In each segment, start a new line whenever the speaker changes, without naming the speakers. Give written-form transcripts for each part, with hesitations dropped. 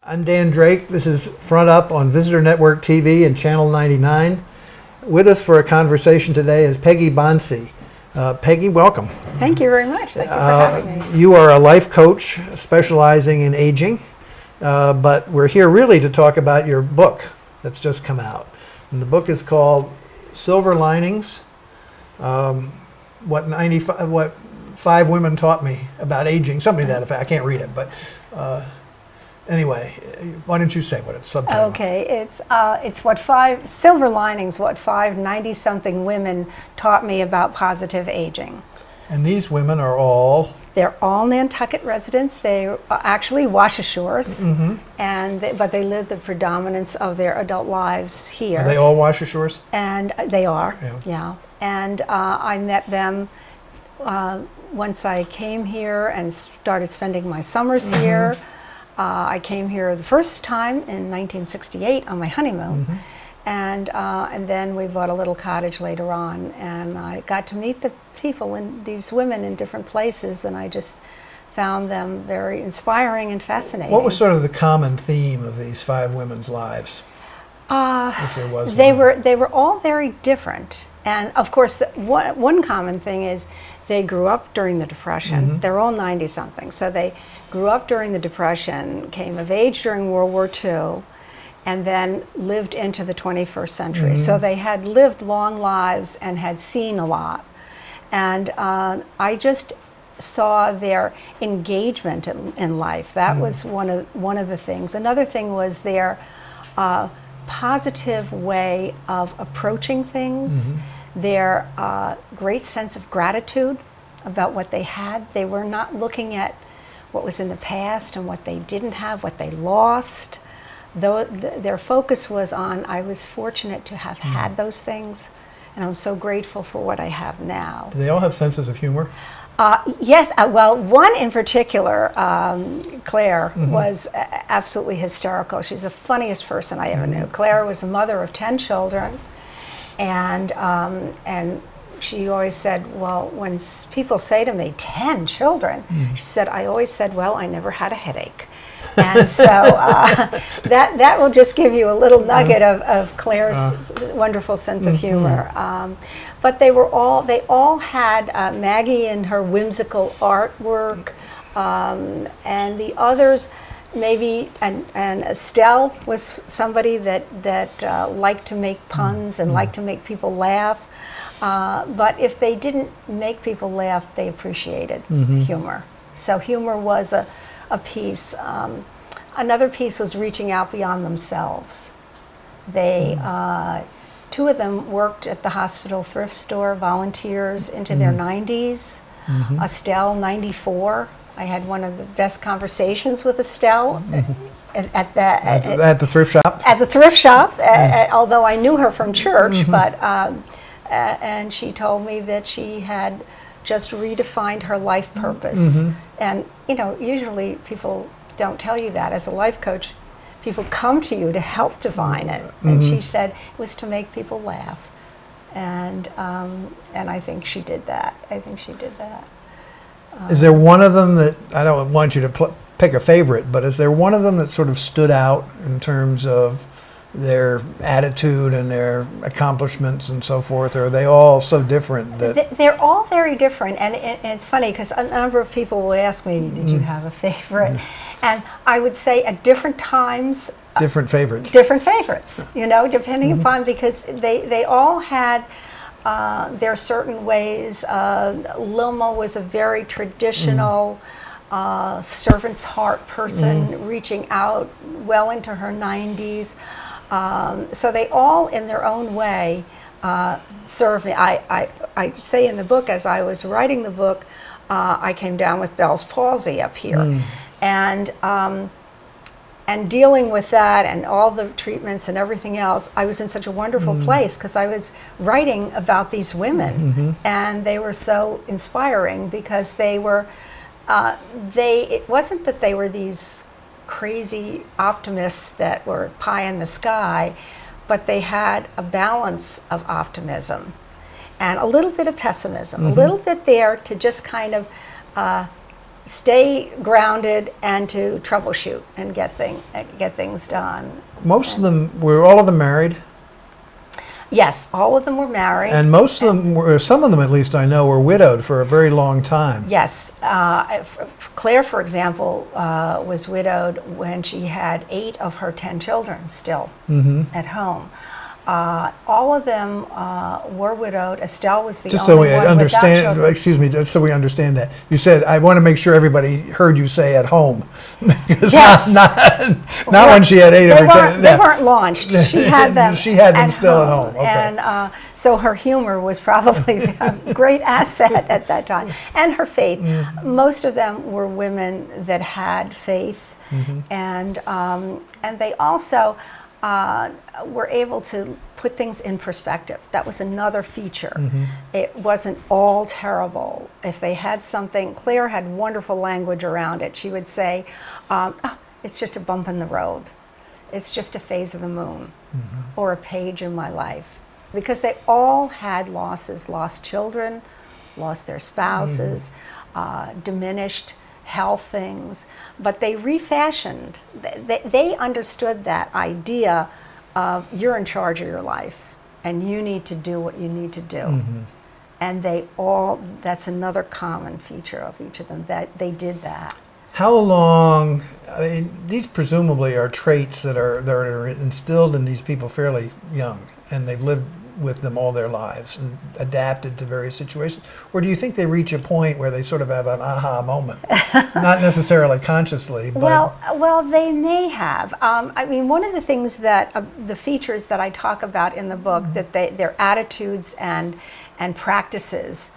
I'm Dan Drake. This is Front Up on Visitor Network TV and Channel 99. With us for a conversation today is Peggy Bonsee. Peggy, welcome.
Thank you very much. Thank you for having me.
You are a life coach specializing in aging, but we're here really to talk about your book that's just come out. And the book is called Silver Linings, what 5 women taught me about aging, something to that effect. I can't read it, but anyway, why don't you say what it's subtitled?
Okay, it's what 5 silver linings, what 5 90-something women taught me about positive aging.
And these women are all?
They're all Nantucket residents. They are actually Washashures, but they live the predominance of their adult lives here.
Are they all Washashures?
And they are, yeah. And I met them once I came here and started spending my summers here. I came here the first time in 1968 on my honeymoon, and then we bought a little cottage later on, and I got to meet the people and these women in different places, and I just found them very inspiring and fascinating.
What was sort of the common theme of these 5 women's lives? If there was
they
one.
they were all very different, and of course one common thing is they grew up during the Depression. They're all 90-something, so they grew up during the Depression, came of age during World War II, and then lived into the 21st century. So they had lived long lives and had seen a lot. And I just saw their engagement in life. That was one of the things. Another thing was their positive way of approaching things, their great sense of gratitude about what they had. They were not looking at what was in the past and what they didn't have, what they lost. Though their focus was on, I was fortunate to have had those things, and I'm so grateful for what I have now.
Do they all have senses of humor?
Yes, well, one in particular, Claire, was absolutely hysterical. She's the funniest person I ever knew. Claire was a mother of 10 children, and she always said, well, when people say to me, 10 children, she said, I always said, well, I never had a headache. And so that will just give you a little nugget of Claire's wonderful sense of humor. But they all had Maggie and her whimsical artwork, and the others, maybe, and Estelle was somebody that liked to make puns and liked to make people laugh. But if they didn't make people laugh, they appreciated humor. So humor was a piece. Another piece was reaching out beyond themselves. They, 2 of them worked at the hospital thrift store, volunteers into their 90s. Estelle, 94. I had one of the best conversations with Estelle at
the thrift shop?
At the thrift shop, although I knew her from church, but and she told me that she had just redefined her life purpose. And usually people don't tell you that. As a life coach, people come to you to help define it. And she said it was to make people laugh. And I think she did that.
Is there one of them that, I don't want you to pick a favorite, but is there one of them that sort of stood out in terms of their attitude and their accomplishments and so forth, or are they all so different that...
They're all very different, and it's funny because a number of people will ask me, did you have a favorite? And I would say at different times...
Different favorites.
Different favorites, depending upon, because they all had their certain ways. Lilma was a very traditional servant's heart person, reaching out well into her 90s. So they all, in their own way, serve me. I say in the book, as I was writing the book, I came down with Bell's palsy up here, and dealing with that and all the treatments and everything else, I was in such a wonderful place because I was writing about these women, and they were so inspiring because they were. It wasn't that they were these crazy optimists that were pie in the sky, but they had a balance of optimism and a little bit of pessimism, a little bit there to just kind of stay grounded and to troubleshoot and get things done.
Most of them, were all of them married?
Yes, all of them were married.
And most of them, were, some of them at least I know, were widowed for a very long time.
Yes. Claire, for example, was widowed when she had 8 of her 10 children still at home. All of them were widowed. Estelle was the
Just so
only
we
one without
understand,
children.
excuse me, just so we understand that. You said, I want to make sure everybody heard you say at home. Because
Yes.
not when she had 8 of her 10.
They weren't launched. She had them.
She had them still at home. Okay.
And so her humor was probably a great asset at that time, and her faith. Most of them were women that had faith, and they also were able to put things in perspective. That was another feature. It wasn't all terrible. If they had something, Claire had wonderful language around it. She would say, oh, it's just a bump in the road. It's just a phase of the moon, or a page in my life. Because they all had losses, lost children, lost their spouses, diminished health things, but they refashioned. They understood that idea of you're in charge of your life and you need to do what you need to do. And that's another common feature of each of them, that they did that.
How long, I mean, these presumably are traits that are instilled in these people fairly young, and they've lived with them all their lives and adapted to various situations? Or do you think they reach a point where they sort of have an aha moment? Not necessarily consciously, but...
Well, they may have. I mean, one of the things that, the features that I talk about in the book, that their attitudes and practices,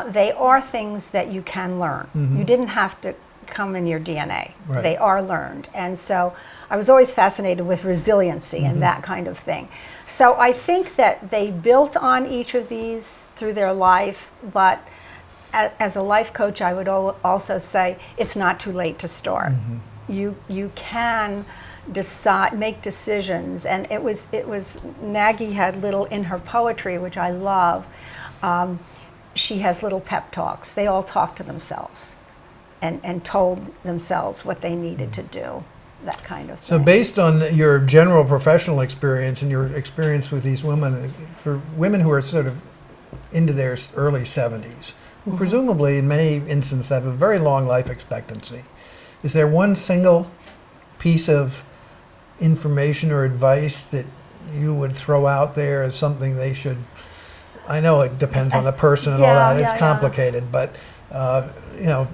they are things that you can learn. You didn't have to come in your DNA.
Right.
They are learned. And so I was always fascinated with resiliency and that kind of thing. So I think that they built on each of these through their life, but as a life coach, I would also say it's not too late to start. You can decide, make decisions, and it was Maggie had little in her poetry, which I love. She has little pep talks. They all talk to themselves and told themselves what they needed to do, that kind of thing.
So based on your general professional experience and your experience with these women, for women who are sort of into their early 70s, who presumably in many instances have a very long life expectancy, is there one single piece of information or advice that you would throw out there as something they should, I know it depends on the person and all that, it's complicated, but you know,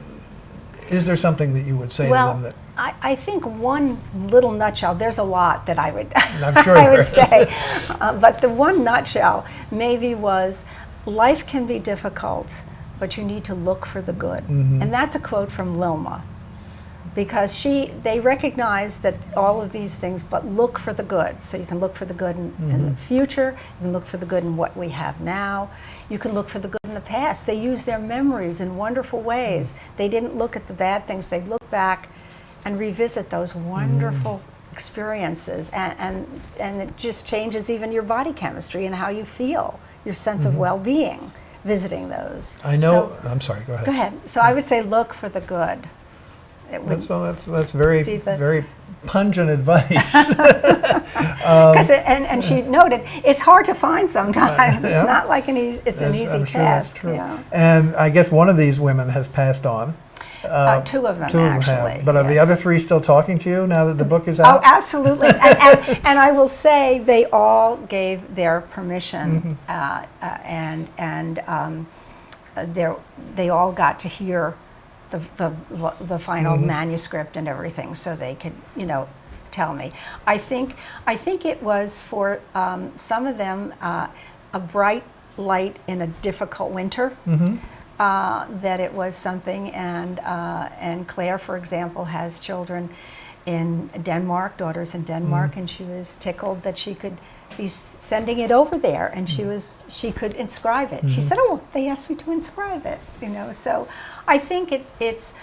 is there something that you would say to them that...
I think one little nutshell, there's a lot that I would,
I'm sure
I would say, but the one nutshell maybe was, life can be difficult, but you need to look for the good. And that's a quote from Lilma, because they recognize that all of these things, but look for the good. So you can look for the good in the future, you can look for the good in what we have now, you can look for the good in the past. They use their memories in wonderful ways. They didn't look at the bad things, they look back and revisit those wonderful experiences, and it just changes even your body chemistry and how you feel, your sense of well-being, visiting those.
I know, I'm sorry, go ahead.
Go ahead. So I would say look for the good.
That's very, very pungent advice.
And she noted, it's hard to find sometimes. It's not like an easy task.
That's true.
Yeah.
And I guess one of these women has passed on.
2 of them, actually.
Have. But are the other 3 still talking to you now that the book is
Oh,
out?
absolutely. and I will say they all gave their permission, they all got to hear the final manuscript and everything, so they could, tell me. I think it was for some of them a bright light in a difficult winter. That it was something, and Claire, for example, has children in Denmark, daughters in Denmark, and she was tickled that she could be sending it over there, and she could inscribe it. She said, "Oh, they asked me to inscribe it," So I think it's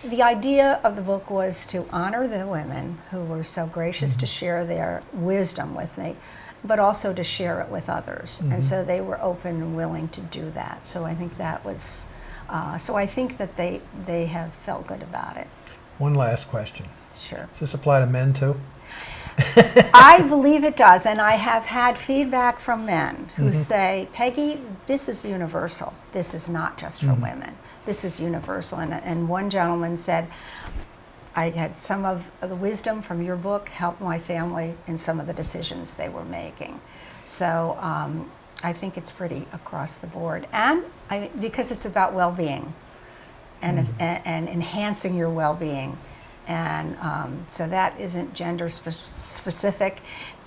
the idea of the book was to honor the women who were so gracious to share their wisdom with me, but also to share it with others. And so they were open and willing to do that. So I think that was So I think that they have felt good about it.
One last question.
Sure.
Does this apply to men too?
I believe it does, and I have had feedback from men who say, Peggy, this is universal. This is not just for women. This is universal. And one gentleman said, I had some of the wisdom from your book help my family in some of the decisions they were making. So I think it's pretty across the board. And because it's about well-being and enhancing your well-being. And so that isn't gender specific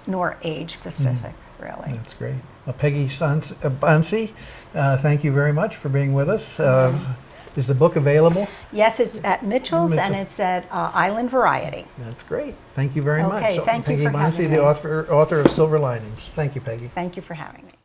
nor age specific, really.
That's great. Well, Peggy Bonsee, thank you very much for being with us. Is the book available?
Yes, it's at Mitchell's and it's at Island Variety.
That's great. Thank you very much.
Okay, thank you
Peggy
for
Bonsee,
having
the
me.
author of Silver Linings. Thank you, Peggy.
Thank you for having me.